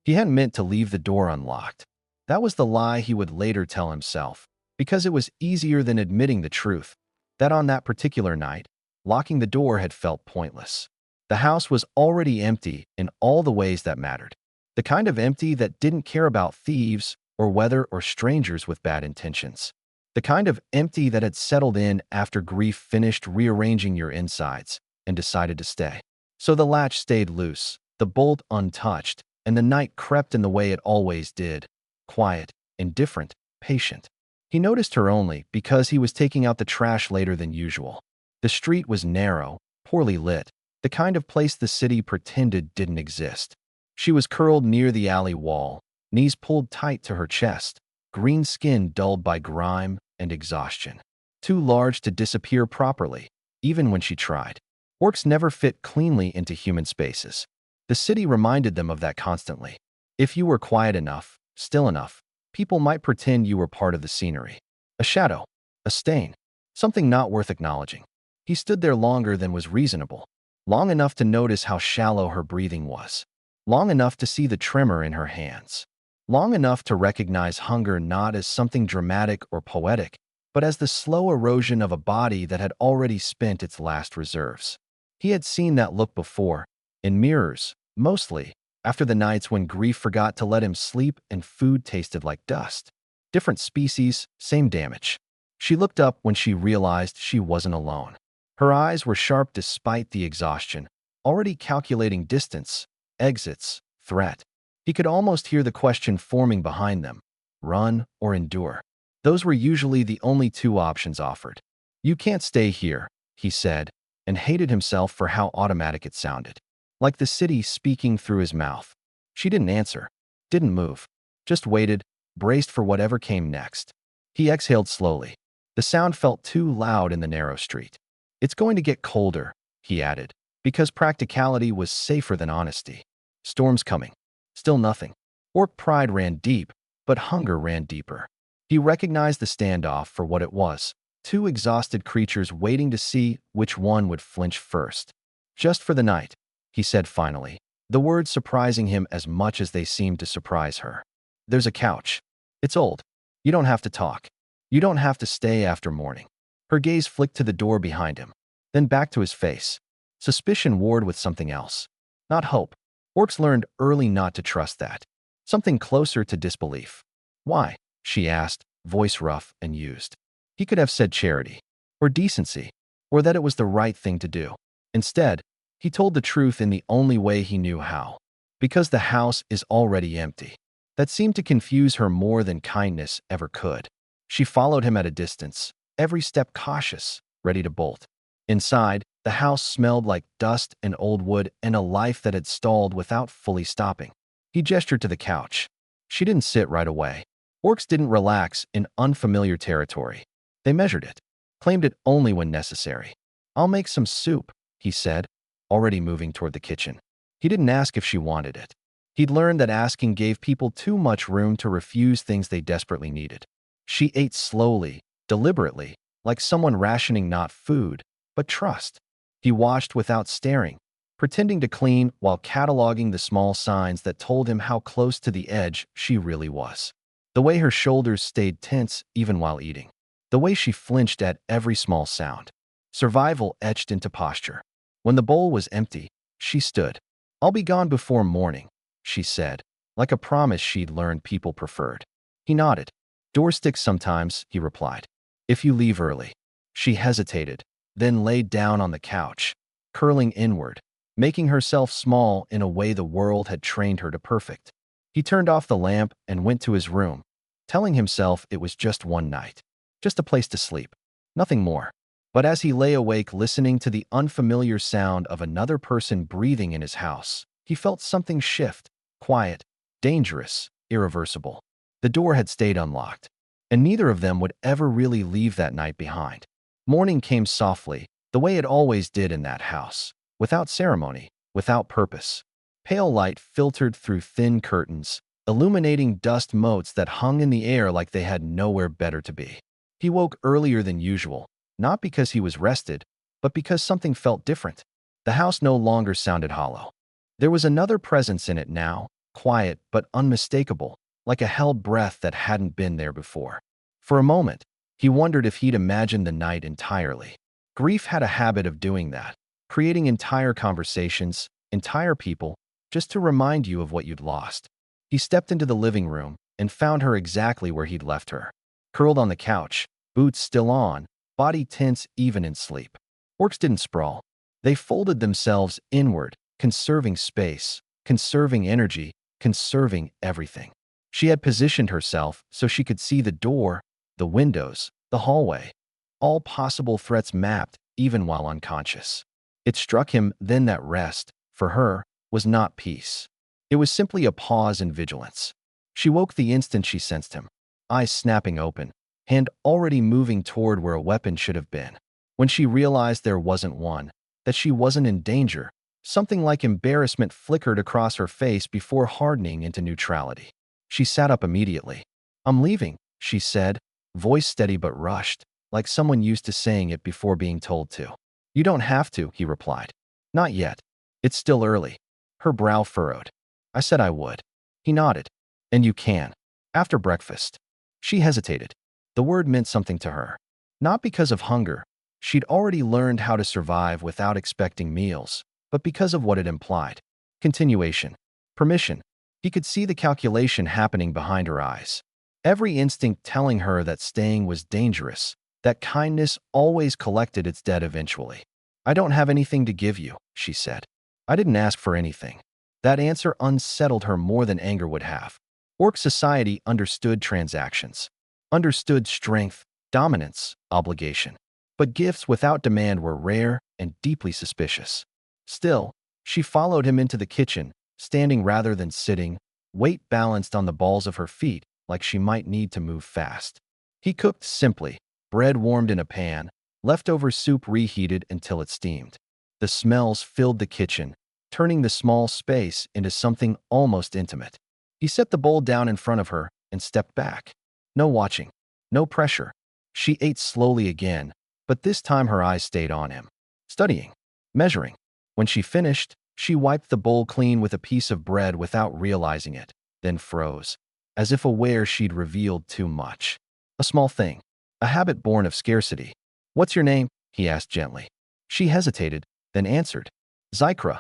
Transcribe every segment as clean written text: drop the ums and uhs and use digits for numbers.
He hadn't meant to leave the door unlocked. That was the lie he would later tell himself, because it was easier than admitting the truth, that on that particular night, locking the door had felt pointless. The house was already empty in all the ways that mattered. The kind of empty that didn't care about thieves or weather or strangers with bad intentions. The kind of empty that had settled in after grief finished rearranging your insides and decided to stay. So the latch stayed loose, the bolt untouched, and the night crept in the way it always did, quiet, indifferent, patient. He noticed her only because he was taking out the trash later than usual. The street was narrow, poorly lit, the kind of place the city pretended didn't exist. She was curled near the alley wall, knees pulled tight to her chest, green skin dulled by grime and exhaustion. Too large to disappear properly, even when she tried. Orcs never fit cleanly into human spaces. The city reminded them of that constantly. If you were quiet enough, still enough, people might pretend you were part of the scenery. A shadow, a stain, something not worth acknowledging. He stood there longer than was reasonable, long enough to notice how shallow her breathing was, long enough to see the tremor in her hands, long enough to recognize hunger not as something dramatic or poetic, but as the slow erosion of a body that had already spent its last reserves. He had seen that look before, in mirrors, mostly, after the nights when grief forgot to let him sleep and food tasted like dust. Different species, same damage. She looked up when she realized she wasn't alone. Her eyes were sharp despite the exhaustion, already calculating distance, exits, threat. He could almost hear the question forming behind them: run or endure. Those were usually the only two options offered. You can't stay here, he said, and hated himself for how automatic it sounded. Like the city speaking through his mouth. She didn't answer, didn't move, just waited, braced for whatever came next. He exhaled slowly. The sound felt too loud in the narrow street. It's going to get colder, he added, because practicality was safer than honesty. Storm's coming. Still nothing. Orc pride ran deep, but hunger ran deeper. He recognized the standoff for what it was: two exhausted creatures waiting to see which one would flinch first. Just for the night, he said finally, the words surprising him as much as they seemed to surprise her. There's a couch. It's old. You don't have to talk. You don't have to stay after morning. Her gaze flicked to the door behind him, then back to his face. Suspicion warred with something else. Not hope. Orcs learned early not to trust that. Something closer to disbelief. Why? She asked, voice rough and used. He could have said charity, or decency, or that it was the right thing to do. Instead, he told the truth in the only way he knew how. Because the house is already empty. That seemed to confuse her more than kindness ever could. She followed him at a distance, every step cautious, ready to bolt. Inside, the house smelled like dust and old wood and a life that had stalled without fully stopping. He gestured to the couch. She didn't sit right away. Orcs didn't relax in unfamiliar territory. They measured it, claimed it only when necessary. I'll make some soup, he said, already moving toward the kitchen. He didn't ask if she wanted it. He'd learned that asking gave people too much room to refuse things they desperately needed. She ate slowly, deliberately, like someone rationing not food, but trust. He watched without staring, pretending to clean while cataloging the small signs that told him how close to the edge she really was. The way her shoulders stayed tense even while eating. The way she flinched at every small sound. Survival etched into posture. When the bowl was empty, she stood. I'll be gone before morning, she said, like a promise she'd learned people preferred. He nodded. Door sticks sometimes, he replied. If you leave early. She hesitated, then laid down on the couch, curling inward, making herself small in a way the world had trained her to perfect. He turned off the lamp and went to his room, telling himself it was just one night, just a place to sleep, nothing more. But as he lay awake listening to the unfamiliar sound of another person breathing in his house, he felt something shift, quiet, dangerous, irreversible. The door had stayed unlocked, and neither of them would ever really leave that night behind. Morning came softly, the way it always did in that house, without ceremony, without purpose. Pale light filtered through thin curtains, illuminating dust motes that hung in the air like they had nowhere better to be. He woke earlier than usual, not because he was rested, but because something felt different. The house no longer sounded hollow. There was another presence in it now, quiet but unmistakable, like a held breath that hadn't been there before. For a moment, he wondered if he'd imagined the night entirely. Grief had a habit of doing that, creating entire conversations, entire people, just to remind you of what you'd lost. He stepped into the living room and found her exactly where he'd left her, curled on the couch, boots still on, body tense even in sleep. Orcs didn't sprawl. They folded themselves inward, conserving space, conserving energy, conserving everything. She had positioned herself so she could see the door, the windows, the hallway, all possible threats mapped even while unconscious. It struck him then that rest, for her, was not peace. It was simply a pause in vigilance. She woke the instant she sensed him, eyes snapping open, hand already moving toward where a weapon should have been. When she realized there wasn't one, that she wasn't in danger, something like embarrassment flickered across her face before hardening into neutrality. She sat up immediately. "I'm leaving," she said, voice steady but rushed, like someone used to saying it before being told to. "You don't have to," he replied. "Not yet. It's still early." Her brow furrowed. "I said I would." He nodded. "And you can. After breakfast." She hesitated. The word meant something to her. Not because of hunger. She'd already learned how to survive without expecting meals, but because of what it implied. Continuation. Permission. He could see the calculation happening behind her eyes. Every instinct telling her that staying was dangerous, that kindness always collected its debt eventually. "I don't have anything to give you," she said. "I didn't ask for anything." That answer unsettled her more than anger would have. Orc society understood transactions, understood strength, dominance, obligation. But gifts without demand were rare and deeply suspicious. Still, she followed him into the kitchen, standing rather than sitting, weight balanced on the balls of her feet like she might need to move fast. He cooked simply, bread warmed in a pan, leftover soup reheated until it steamed. The smells filled the kitchen, turning the small space into something almost intimate. He set the bowl down in front of her and stepped back. No watching, no pressure. She ate slowly again, but this time her eyes stayed on him, studying, measuring. When she finished, she wiped the bowl clean with a piece of bread without realizing it, then froze, as if aware she'd revealed too much. A small thing, a habit born of scarcity. "What's your name?" he asked gently. She hesitated, then answered. "Zykra."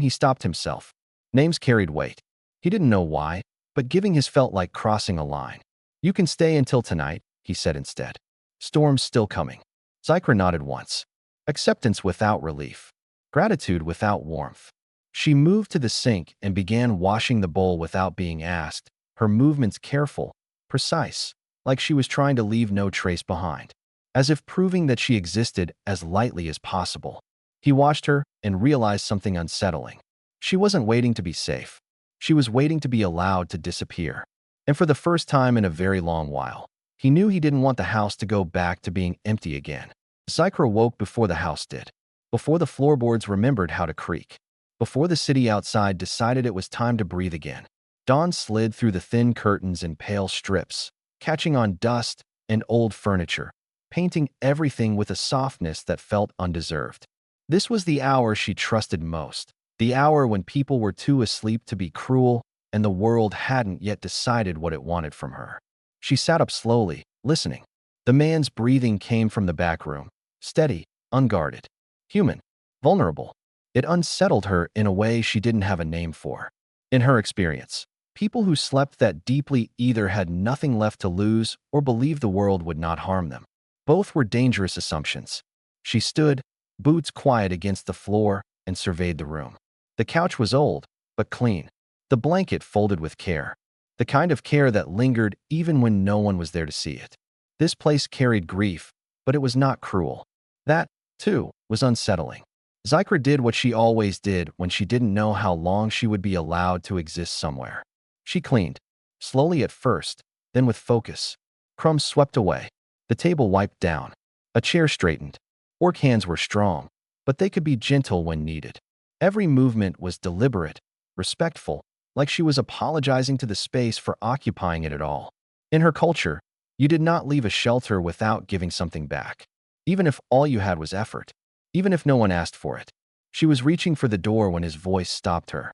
He stopped himself. Names carried weight. He didn't know why, but giving his felt like crossing a line. "You can stay until tonight," he said instead. "Storm's still coming." Zykra nodded once. Acceptance without relief. Gratitude without warmth. She moved to the sink and began washing the bowl without being asked, her movements careful, precise, like she was trying to leave no trace behind, as if proving that she existed as lightly as possible. He watched her and realized something unsettling. She wasn't waiting to be safe. She was waiting to be allowed to disappear. And for the first time in a very long while, he knew he didn't want the house to go back to being empty again. Zykra woke before the house did, before the floorboards remembered how to creak, before the city outside decided it was time to breathe again. Dawn slid through the thin curtains in pale strips, catching on dust and old furniture, painting everything with a softness that felt undeserved. This was the hour she trusted most, the hour when people were too asleep to be cruel and the world hadn't yet decided what it wanted from her. She sat up slowly, listening. The man's breathing came from the back room, steady, unguarded, human, vulnerable. It unsettled her in a way she didn't have a name for. In her experience, people who slept that deeply either had nothing left to lose or believed the world would not harm them. Both were dangerous assumptions. She stood, boots quiet against the floor, and surveyed the room. The couch was old, but clean. The blanket folded with care. The kind of care that lingered even when no one was there to see it. This place carried grief, but it was not cruel. That, too, was unsettling. Zykra did what she always did when she didn't know how long she would be allowed to exist somewhere. She cleaned, slowly at first, then with focus. Crumbs swept away. The table wiped down. A chair straightened. Orc hands were strong, but they could be gentle when needed. Every movement was deliberate, respectful, like she was apologizing to the space for occupying it at all. In her culture, you did not leave a shelter without giving something back, even if all you had was effort, even if no one asked for it. She was reaching for the door when his voice stopped her.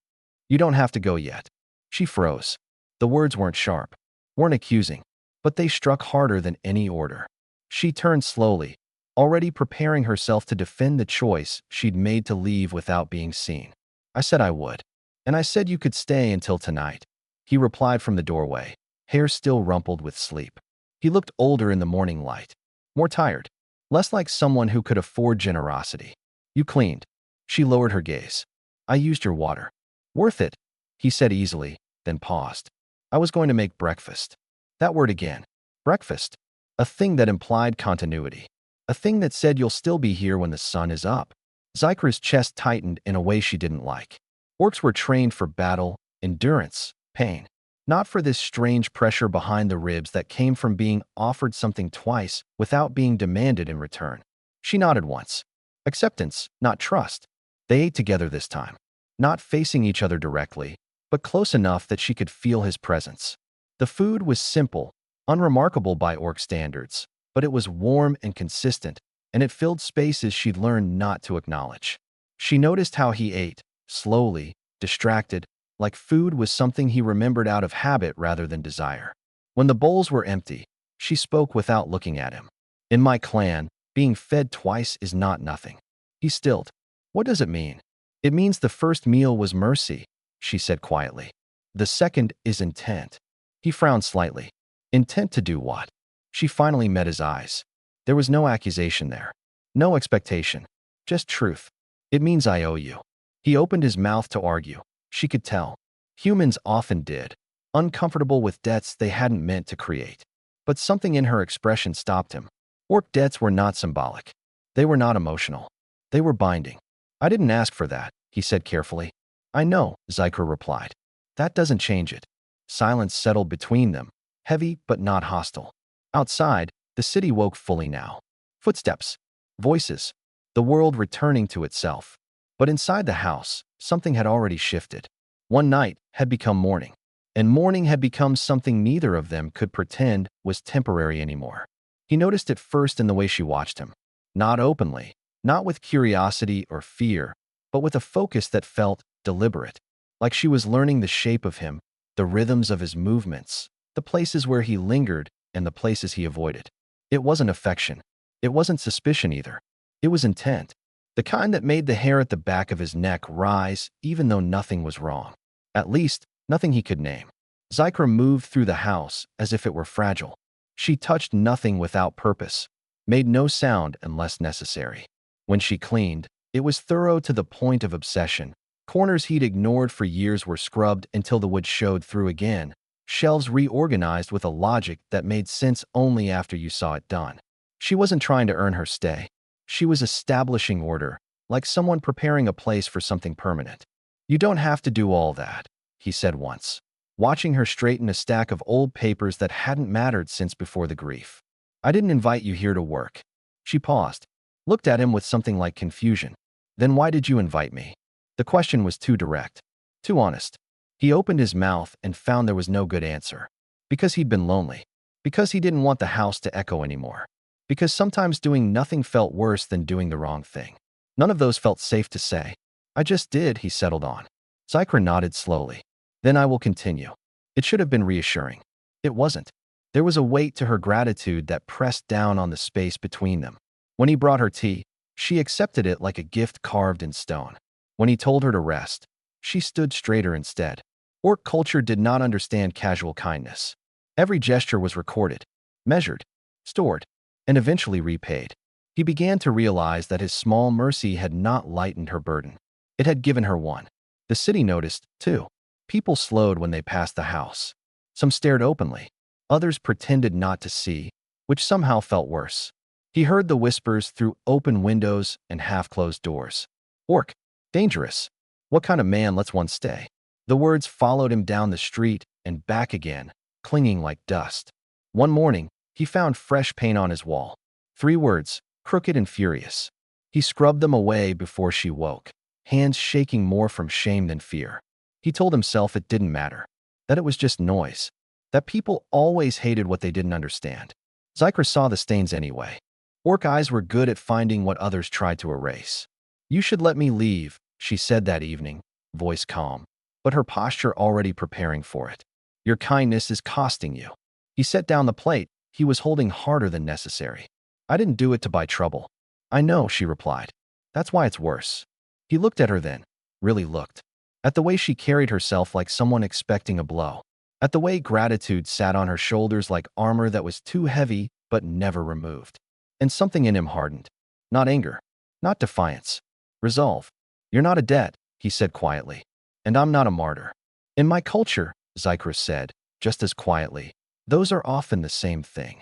"You don't have to go yet." She froze. The words weren't sharp, weren't accusing, but they struck harder than any order. She turned slowly, already preparing herself to defend the choice she'd made to leave without being seen. I said I would. And I said you could stay until tonight. He replied from the doorway, hair still rumpled with sleep. He looked older in the morning light, more tired, less like someone who could afford generosity. You cleaned. She lowered her gaze. I used your water. Worth it, he said easily, then paused. I was going to make breakfast. That word again. Breakfast. A thing that implied continuity. A thing that said you'll still be here when the sun is up. Zykra's chest tightened in a way she didn't like. Orcs were trained for battle, endurance, pain. Not for this strange pressure behind the ribs that came from being offered something twice without being demanded in return. She nodded once. Acceptance, not trust. They ate together this time. Not facing each other directly, but close enough that she could feel his presence. The food was simple, unremarkable by orc standards, but it was warm and consistent, and it filled spaces she'd learned not to acknowledge. She noticed how he ate, slowly, distracted, like food was something he remembered out of habit rather than desire. When the bowls were empty, she spoke without looking at him. In my clan, being fed twice is not nothing. He stilled. What does it mean? It means the first meal was mercy, she said quietly. The second is intent. He frowned slightly. Intent to do what? She finally met his eyes. There was no accusation there. No expectation. Just truth. It means I owe you. He opened his mouth to argue. She could tell. Humans often did. Uncomfortable with debts they hadn't meant to create. But something in her expression stopped him. Orc debts were not symbolic. They were not emotional. They were binding. I didn't ask for that, he said carefully. I know, Zykra replied. That doesn't change it. Silence settled between them, heavy but not hostile. Outside, the city woke fully now. Footsteps. Voices. The world returning to itself. But inside the house, something had already shifted. One night had become morning, and morning had become something neither of them could pretend was temporary anymore. He noticed it first in the way she watched him. Not openly, not with curiosity or fear, but with a focus that felt deliberate, like she was learning the shape of him, the rhythms of his movements, the places where he lingered and the places he avoided. It wasn't affection. It wasn't suspicion either. It was intent. The kind that made the hair at the back of his neck rise even though nothing was wrong. At least, nothing he could name. Zykra moved through the house as if it were fragile. She touched nothing without purpose, made no sound unless necessary. When she cleaned, it was thorough to the point of obsession. Corners he'd ignored for years were scrubbed until the wood showed through again, shelves reorganized with a logic that made sense only after you saw it done. She wasn't trying to earn her stay. She was establishing order, like someone preparing a place for something permanent. You don't have to do all that, he said once, watching her straighten a stack of old papers that hadn't mattered since before the grief. I didn't invite you here to work. She paused, looked at him with something like confusion. Then why did you invite me? The question was too direct, too honest. He opened his mouth and found there was no good answer. Because he'd been lonely. Because he didn't want the house to echo anymore. Because sometimes doing nothing felt worse than doing the wrong thing. None of those felt safe to say. I just did, he settled on. Zykra nodded slowly. Then I will continue. It should have been reassuring. It wasn't. There was a weight to her gratitude that pressed down on the space between them. When he brought her tea, she accepted it like a gift carved in stone. When he told her to rest, she stood straighter instead. Orc culture did not understand casual kindness. Every gesture was recorded, measured, stored, and eventually repaid. He began to realize that his small mercy had not lightened her burden. It had given her one. The city noticed, too. People slowed when they passed the house. Some stared openly. Others pretended not to see, which somehow felt worse. He heard the whispers through open windows and half-closed doors. Orc. Dangerous. What kind of man lets one stay? The words followed him down the street and back again, clinging like dust. One morning, he found fresh paint on his wall. 3 words, crooked and furious. He scrubbed them away before she woke, hands shaking more from shame than fear. He told himself it didn't matter, that it was just noise, that people always hated what they didn't understand. Zykra saw the stains anyway. Orc eyes were good at finding what others tried to erase. You should let me leave, she said that evening, voice calm. but her posture already preparing for it. Your kindness is costing you. He set down the plate he was holding harder than necessary. I didn't do it to buy trouble. I know, she replied. That's why it's worse. He looked at her then, really looked. At the way she carried herself like someone expecting a blow. At the way gratitude sat on her shoulders like armor that was too heavy but never removed. And something in him hardened. Not anger. Not defiance. Resolve. You're not a debt, he said quietly. And I'm not a martyr. In my culture, Zykra said, just as quietly, those are often the same thing.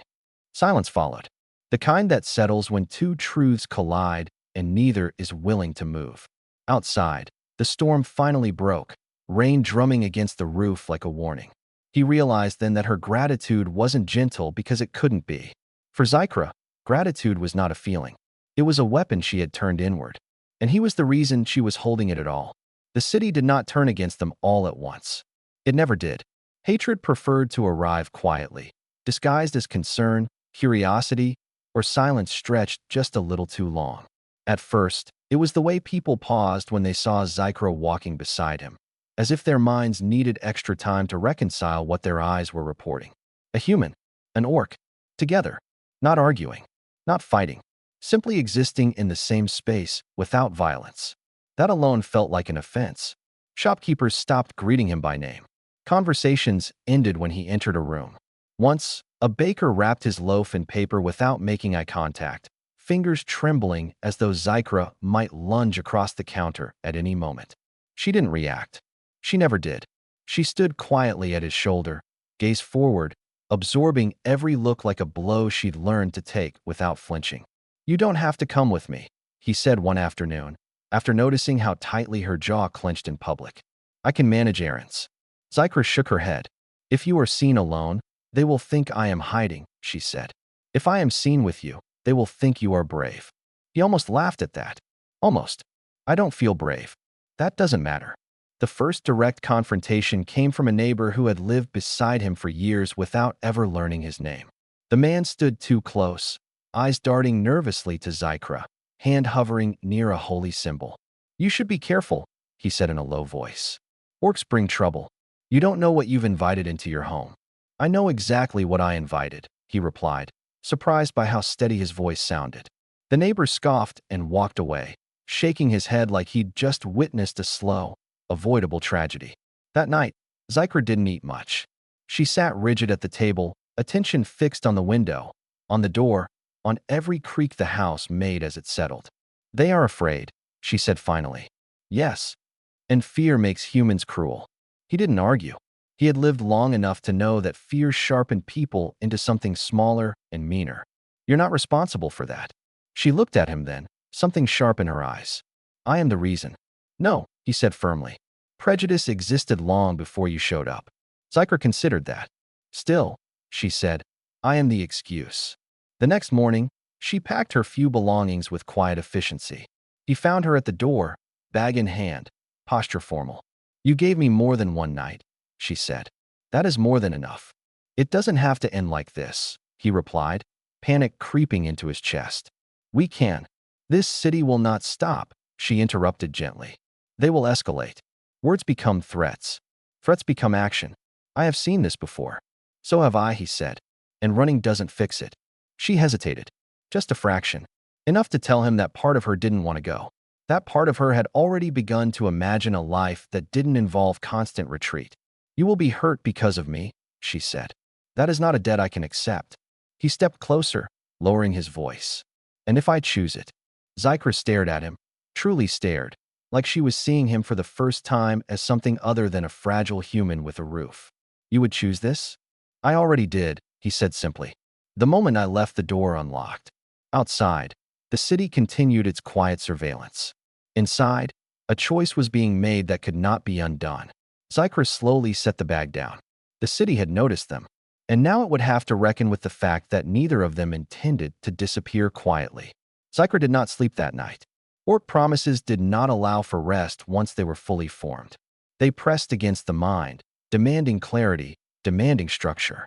Silence followed. The kind that settles when two truths collide and neither is willing to move. Outside, the storm finally broke, rain drumming against the roof like a warning. He realized then that her gratitude wasn't gentle because it couldn't be. For Zykra, gratitude was not a feeling. It was a weapon she had turned inward. And he was the reason she was holding it at all. The city did not turn against them all at once. It never did. Hatred preferred to arrive quietly, disguised as concern, curiosity, or silence stretched just a little too long. At first, it was the way people paused when they saw Zykra walking beside him, as if their minds needed extra time to reconcile what their eyes were reporting. A human, an orc, together, not arguing, not fighting, simply existing in the same space without violence. That alone felt like an offense. Shopkeepers stopped greeting him by name. Conversations ended when he entered a room. Once, a baker wrapped his loaf in paper without making eye contact, fingers trembling as though Zykra might lunge across the counter at any moment. She didn't react. She never did. She stood quietly at his shoulder, gaze forward, absorbing every look like a blow she'd learned to take without flinching. You don't have to come with me, he said one afternoon, after noticing how tightly her jaw clenched in public. I can manage errands. Zykra shook her head. If you are seen alone, they will think I am hiding, she said. If I am seen with you, they will think you are brave. He almost laughed at that. Almost. I don't feel brave. That doesn't matter. The first direct confrontation came from a neighbor who had lived beside him for years without ever learning his name. The man stood too close, eyes darting nervously to Zykra, hand hovering near a holy symbol. You should be careful, he said in a low voice. Orcs bring trouble. You don't know what you've invited into your home. I know exactly what I invited, he replied, surprised by how steady his voice sounded. The neighbor scoffed and walked away, shaking his head like he'd just witnessed a slow, avoidable tragedy. That night, Zykra didn't eat much. She sat rigid at the table, attention fixed on the window, on the door, on every creak the house made as it settled. They are afraid, she said finally. Yes. And fear makes humans cruel. He didn't argue. He had lived long enough to know that fear sharpened people into something smaller and meaner. You're not responsible for that. She looked at him then, something sharp in her eyes. I am the reason. No, he said firmly. Prejudice existed long before you showed up. Zykra considered that. Still, she said, I am the excuse. The next morning, she packed her few belongings with quiet efficiency. He found her at the door, bag in hand, posture formal. You gave me more than one night, she said. That is more than enough. It doesn't have to end like this, he replied, panic creeping into his chest. We can. This city will not stop, she interrupted gently. They will escalate. Words become threats. Threats become action. I have seen this before. So have I, he said. And running doesn't fix it. She hesitated. Just a fraction. Enough to tell him that part of her didn't want to go. That part of her had already begun to imagine a life that didn't involve constant retreat. You will be hurt because of me, she said. That is not a debt I can accept. He stepped closer, lowering his voice. And if I choose it? Zykra stared at him, truly stared, like she was seeing him for the first time as something other than a fragile human with a roof. You would choose this? I already did, he said simply. The moment I left the door unlocked. Outside, the city continued its quiet surveillance. Inside, a choice was being made that could not be undone. Zykra slowly set the bag down. The city had noticed them, and now it would have to reckon with the fact that neither of them intended to disappear quietly. Zykra did not sleep that night. Orc promises did not allow for rest once they were fully formed. They pressed against the mind, demanding clarity, demanding structure.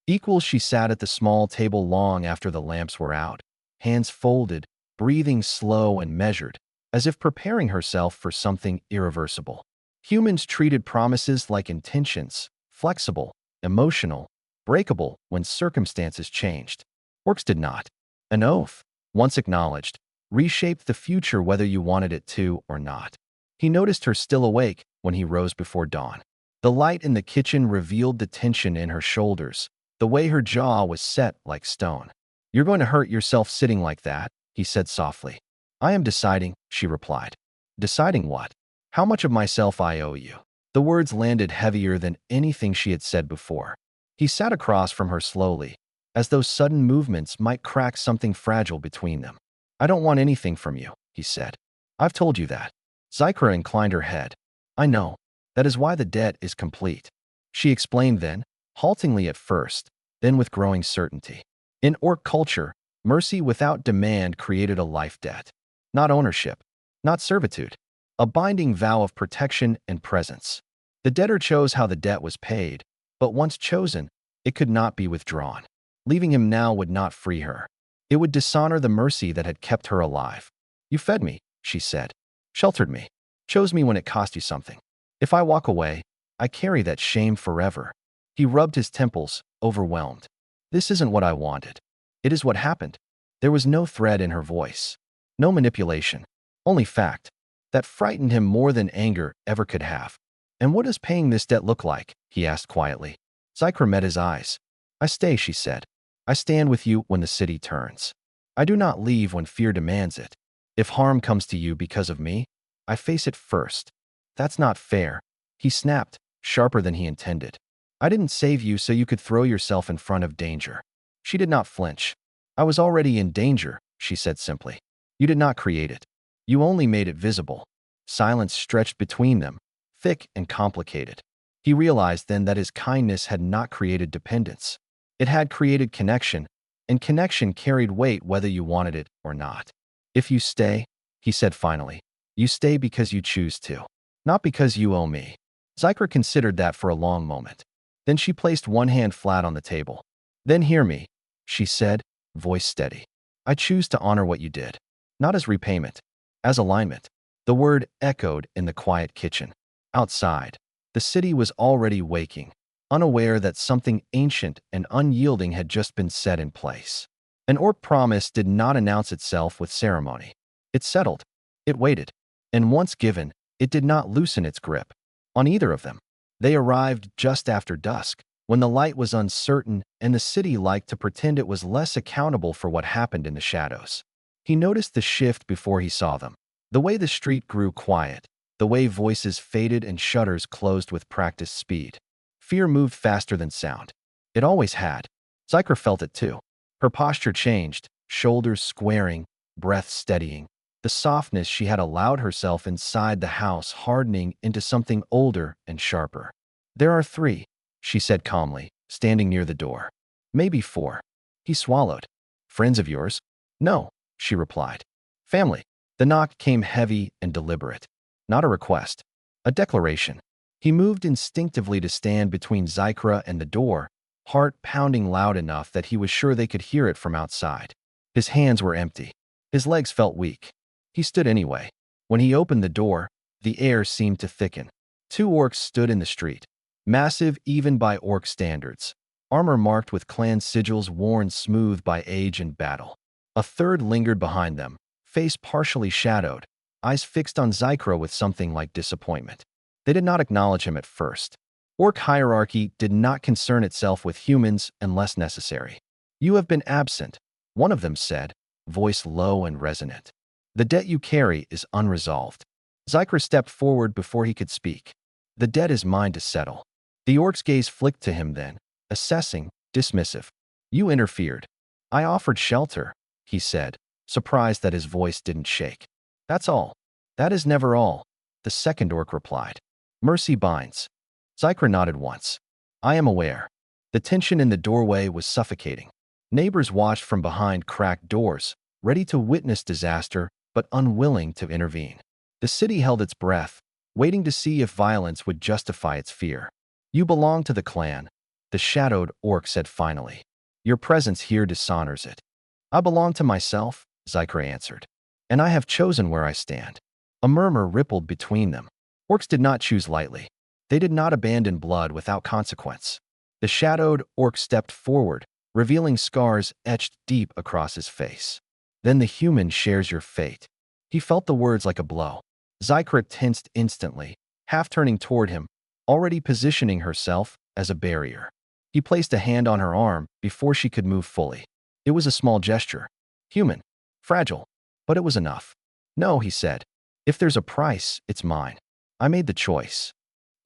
Equal, she sat at the small table long after the lamps were out, hands folded, breathing slow and measured, as if preparing herself for something irreversible. Humans treated promises like intentions, flexible, emotional, breakable when circumstances changed. Orcs did not. An oath, once acknowledged, reshaped the future whether you wanted it to or not. He noticed her still awake when he rose before dawn. The light in the kitchen revealed the tension in her shoulders, the way her jaw was set like stone. "You're going to hurt yourself sitting like that," he said softly. "I am deciding," she replied. "Deciding what?" "How much of myself I owe you." The words landed heavier than anything she had said before. He sat across from her slowly, as though sudden movements might crack something fragile between them. "I don't want anything from you," he said. "I've told you that." Zykra inclined her head. "I know. That is why the debt is complete," she explained then, haltingly at first, then with growing certainty. In orc culture, mercy without demand created a life debt. Not ownership, not servitude. A binding vow of protection and presence. The debtor chose how the debt was paid, but once chosen, it could not be withdrawn. Leaving him now would not free her. It would dishonor the mercy that had kept her alive. "You fed me," she said. "Sheltered me. Chose me when it cost you something. If I walk away, I carry that shame forever." He rubbed his temples, overwhelmed. "This isn't what I wanted. It is what happened." There was no threat in her voice. No manipulation. Only fact. That frightened him more than anger ever could have. "And what does paying this debt look like?" he asked quietly. Zykra met his eyes. "I stay," she said. "I stand with you when the city turns. I do not leave when fear demands it. If harm comes to you because of me, I face it first." "That's not fair," he snapped, sharper than he intended. "I didn't save you so you could throw yourself in front of danger." She did not flinch. "I was already in danger," she said simply. "You did not create it. You only made it visible." Silence stretched between them, thick and complicated. He realized then that his kindness had not created dependence. It had created connection, and connection carried weight whether you wanted it or not. "If you stay," he said finally, "you stay because you choose to. Not because you owe me." Zykra considered that for a long moment. Then she placed one hand flat on the table. "Then hear me," she said, voice steady. "I choose to honor what you did. Not as repayment. As alignment." The word echoed in the quiet kitchen. Outside, the city was already waking, unaware that something ancient and unyielding had just been set in place. An orc promise did not announce itself with ceremony. It settled. It waited. And once given, it did not loosen its grip on either of them. They arrived just after dusk, when the light was uncertain and the city liked to pretend it was less accountable for what happened in the shadows. He noticed the shift before he saw them. The way the street grew quiet, the way voices faded and shutters closed with practiced speed. Fear moved faster than sound. It always had. Zykra felt it too. Her posture changed, shoulders squaring, breath steadying. The softness she had allowed herself inside the house hardening into something older and sharper. "There are 3, she said calmly, standing near the door. "Maybe 4. He swallowed. "Friends of yours?" "No," she replied. "Family." The knock came heavy and deliberate. Not a request. A declaration. He moved instinctively to stand between Zykra and the door, heart pounding loud enough that he was sure they could hear it from outside. His hands were empty. His legs felt weak. He stood anyway. When he opened the door, the air seemed to thicken. 2 orcs stood in the street. Massive even by orc standards. Armor marked with clan sigils worn smooth by age and battle. A third lingered behind them, face partially shadowed, eyes fixed on Zykra with something like disappointment. They did not acknowledge him at first. Orc hierarchy did not concern itself with humans unless necessary. "You have been absent," one of them said, voice low and resonant. "The debt you carry is unresolved." Zykra stepped forward before he could speak. "The debt is mine to settle." The orc's gaze flicked to him then, assessing, dismissive. "You interfered." "I offered shelter," he said, surprised that his voice didn't shake. "That's all." "That is never all," the second orc replied. "Mercy binds." Zykra nodded once. "I am aware." The tension in the doorway was suffocating. Neighbors watched from behind cracked doors, ready to witness disaster but unwilling to intervene. The city held its breath, waiting to see if violence would justify its fear. "You belong to the clan," the shadowed orc said finally. "Your presence here dishonors it." "I belong to myself," Zykra answered. "And I have chosen where I stand." A murmur rippled between them. Orcs did not choose lightly. They did not abandon blood without consequence. The shadowed orc stepped forward, revealing scars etched deep across his face. Then the human shares your fate. He felt the words like a blow. Zykra tensed instantly, half turning toward him, already positioning herself as a barrier. He placed a hand on her arm before she could move fully. It was a small gesture. Human. Fragile. But it was enough. No, he said. If there's a price, it's mine. I made the choice.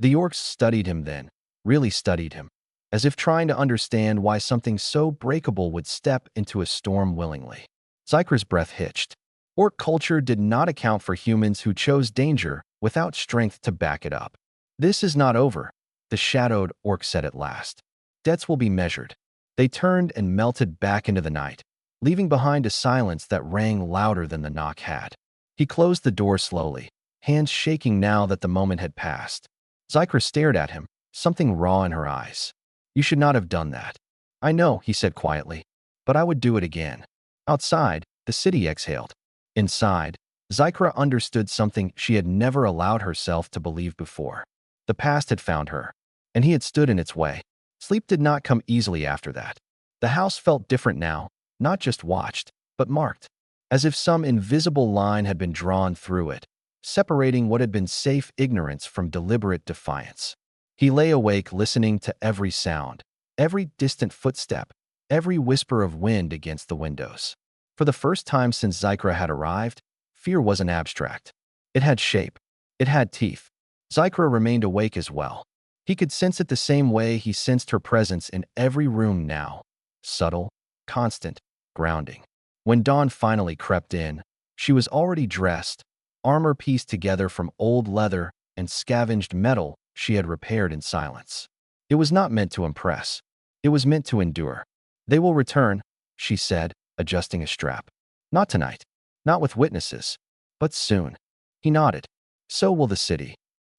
The orcs studied him then, really studied him, as if trying to understand why something so breakable would step into a storm willingly. Zykra's breath hitched. Orc culture did not account for humans who chose danger without strength to back it up. This is not over, the shadowed orc said at last. Debts will be measured. They turned and melted back into the night, leaving behind a silence that rang louder than the knock had. He closed the door slowly, hands shaking now that the moment had passed. Zykra stared at him, something raw in her eyes. You should not have done that. I know, he said quietly, but I would do it again. Outside, the city exhaled. Inside, Zykra understood something she had never allowed herself to believe before. The past had found her, and he had stood in its way. Sleep did not come easily after that. The house felt different now, not just watched, but marked, as if some invisible line had been drawn through it, separating what had been safe ignorance from deliberate defiance. He lay awake listening to every sound, every distant footstep, every whisper of wind against the windows. For the first time since Zykra had arrived, fear wasn't abstract. It had shape. It had teeth. Zykra remained awake as well. He could sense it the same way he sensed her presence in every room now. Subtle, constant, grounding. When dawn finally crept in, she was already dressed, armor pieced together from old leather and scavenged metal she had repaired in silence. It was not meant to impress. It was meant to endure. They will return, she said, adjusting a strap. Not tonight. Not with witnesses. But soon. He nodded. So will the city.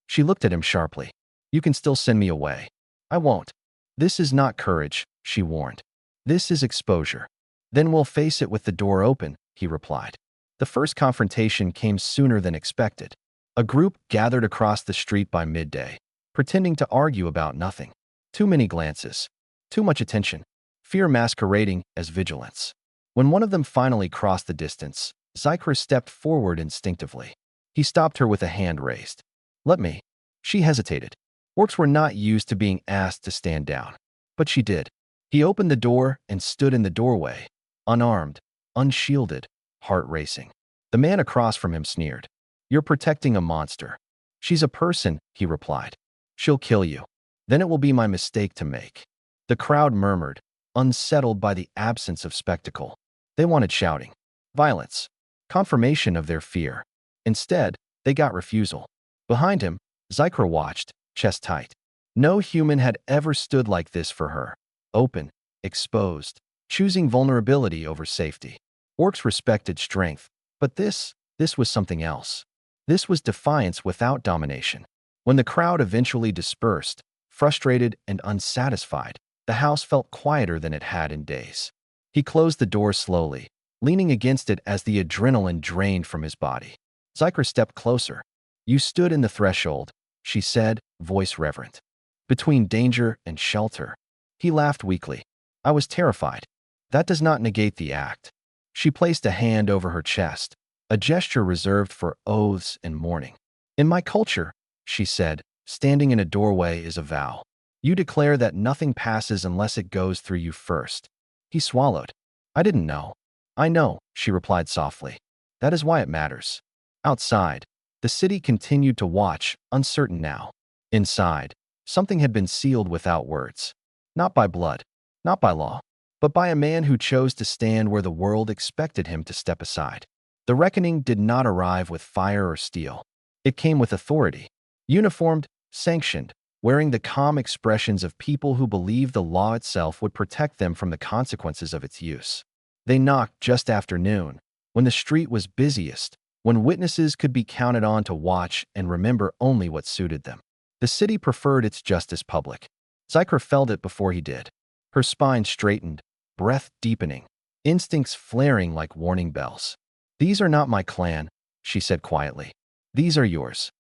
She looked at him sharply. You can still send me away. I won't. This is not courage, she warned. This is exposure. Then we'll face it with the door open, he replied. The first confrontation came sooner than expected. A group gathered across the street by midday, pretending to argue about nothing. Too many glances. Too much attention. Fear masquerading as vigilance. When one of them finally crossed the distance, Zykra stepped forward instinctively. He stopped her with a hand raised. Let me. She hesitated. Orcs were not used to being asked to stand down. But she did. He opened the door and stood in the doorway, unarmed, unshielded, heart racing. The man across from him sneered. You're protecting a monster. She's a person, he replied. She'll kill you. Then it will be my mistake to make. The crowd murmured, unsettled by the absence of spectacle. They wanted shouting, violence, confirmation of their fear. Instead, they got refusal. Behind him, Zykra watched, chest tight. No human had ever stood like this for her. Open, exposed, choosing vulnerability over safety. Orcs respected strength, but this was something else. This was defiance without domination. When the crowd eventually dispersed, frustrated and unsatisfied, the house felt quieter than it had in days. He closed the door slowly, leaning against it as the adrenaline drained from his body. Zykra stepped closer. You stood in the threshold, she said, voice reverent. Between danger and shelter. He laughed weakly. I was terrified. That does not negate the act. She placed a hand over her chest, a gesture reserved for oaths and mourning. In my culture, she said, standing in a doorway is a vow. You declare that nothing passes unless it goes through you first. He swallowed. I didn't know. I know, she replied softly. That is why it matters. Outside, the city continued to watch, uncertain now. Inside, something had been sealed without words. Not by blood, not by law, but by a man who chose to stand where the world expected him to step aside. The reckoning did not arrive with fire or steel. It came with authority. Uniformed, sanctioned, wearing the calm expressions of people who believed the law itself would protect them from the consequences of its use. They knocked just after noon, when the street was busiest, when witnesses could be counted on to watch and remember only what suited them. The city preferred its justice public. Zykra felt it before he did. Her spine straightened, breath deepening, instincts flaring like warning bells. These are not my clan, she said quietly. These are yours.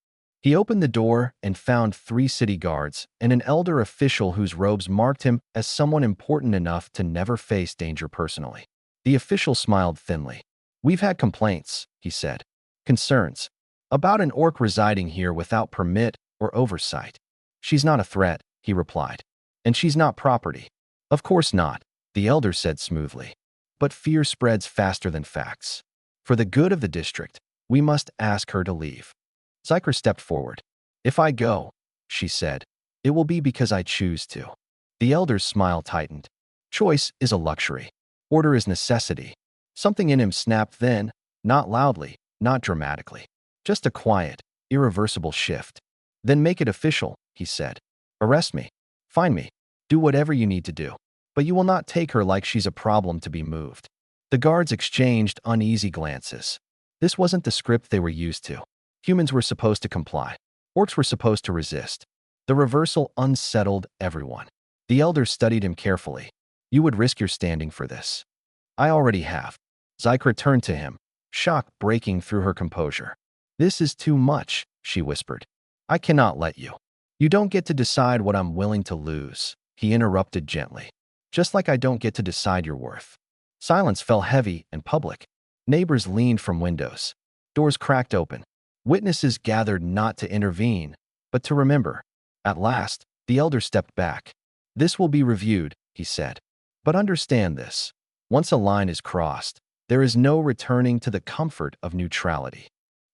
He opened the door and found 3 city guards and an elder official whose robes marked him as someone important enough to never face danger personally. The official smiled thinly. "We've had complaints," he said. "Concerns. About an orc residing here without permit or oversight." "She's not a threat," he replied. "And she's not property." "Of course not," the elder said smoothly. "But fear spreads faster than facts. For the good of the district, we must ask her to leave." Zyker stepped forward. "If I go," she said, "it will be because I choose to." The elder's smile tightened. "Choice is a luxury. Order is necessity." Something in him snapped then, not loudly, not dramatically. Just a quiet, irreversible shift. "Then make it official," he said. "Arrest me. Find me. Do whatever you need to do. But you will not take her like she's a problem to be moved." The guards exchanged uneasy glances. This wasn't the script they were used to. Humans were supposed to comply. Orcs were supposed to resist. The reversal unsettled everyone. The elder studied him carefully. "You would risk your standing for this." "I already have." Zyker turned to him, shock breaking through her composure. "This is too much," she whispered. "I cannot let you." "You don't get to decide what I'm willing to lose," he interrupted gently. "Just like I don't get to decide your worth." Silence fell heavy and public. Neighbors leaned from windows. Doors cracked open. Witnesses gathered not to intervene, but to remember. At last, the elder stepped back. "This will be reviewed," he said. "But understand this. Once a line is crossed, there is no returning to the comfort of neutrality."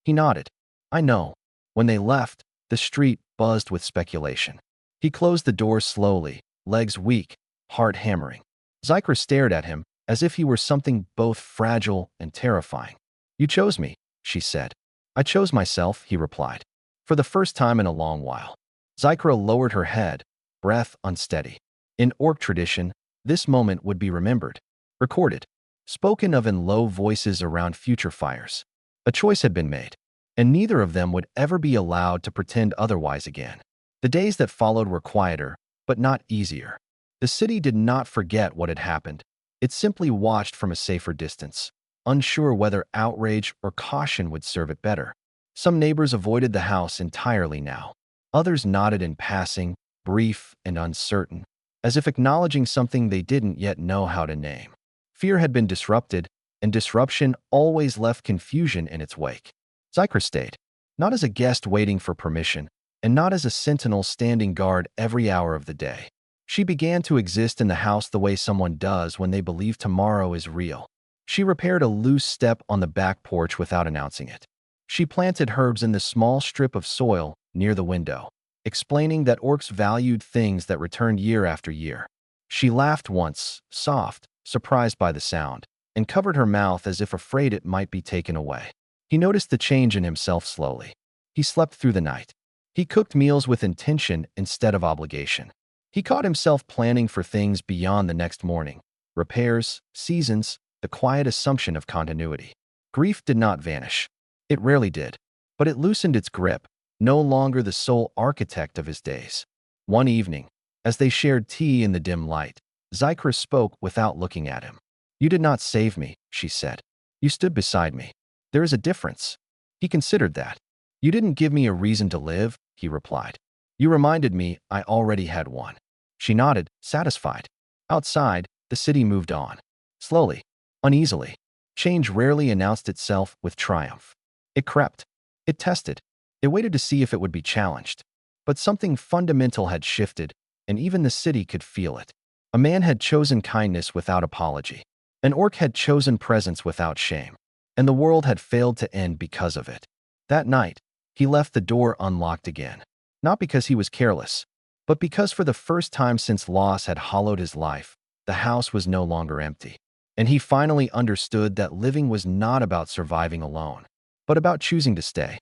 He nodded. "I know." When they left, the street buzzed with speculation. He closed the door slowly, legs weak, heart hammering. Zyker stared at him as if he were something both fragile and terrifying. "You chose me," she said. "I chose myself," he replied. For the first time in a long while. Zyker lowered her head, breath unsteady. In orc tradition, this moment would be remembered, recorded, spoken of in low voices around future fires. A choice had been made, and neither of them would ever be allowed to pretend otherwise again. The days that followed were quieter, but not easier. The city did not forget what had happened. It simply watched from a safer distance, unsure whether outrage or caution would serve it better. Some neighbors avoided the house entirely now. Others nodded in passing, brief and uncertain, as if acknowledging something they didn't yet know how to name. Fear had been disrupted, and disruption always left confusion in its wake. Zyker stayed, not as a guest waiting for permission, and not as a sentinel standing guard every hour of the day. She began to exist in the house the way someone does when they believe tomorrow is real. She repaired a loose step on the back porch without announcing it. She planted herbs in the small strip of soil near the window, explaining that orcs valued things that returned year after year. She laughed once, soft, surprised by the sound, and covered her mouth as if afraid it might be taken away. He noticed the change in himself slowly. He slept through the night. He cooked meals with intention instead of obligation. He caught himself planning for things beyond the next morning, repairs, seasons, the quiet assumption of continuity. Grief did not vanish. It rarely did, but it loosened its grip, no longer the sole architect of his days. One evening, as they shared tea in the dim light, Zyker spoke without looking at him. "You did not save me," she said. "You stood beside me. There is a difference." He considered that. "You didn't give me a reason to live," he replied. "You reminded me I already had one." She nodded, satisfied. Outside, the city moved on. Slowly, uneasily. Change rarely announced itself with triumph. It crept. It tested. It waited to see if it would be challenged. But something fundamental had shifted, and even the city could feel it. A man had chosen kindness without apology. An orc had chosen presence without shame. And the world had failed to end because of it. That night, he left the door unlocked again. Not because he was careless, but because for the first time since loss had hollowed his life, the house was no longer empty. And he finally understood that living was not about surviving alone, but about choosing to stay.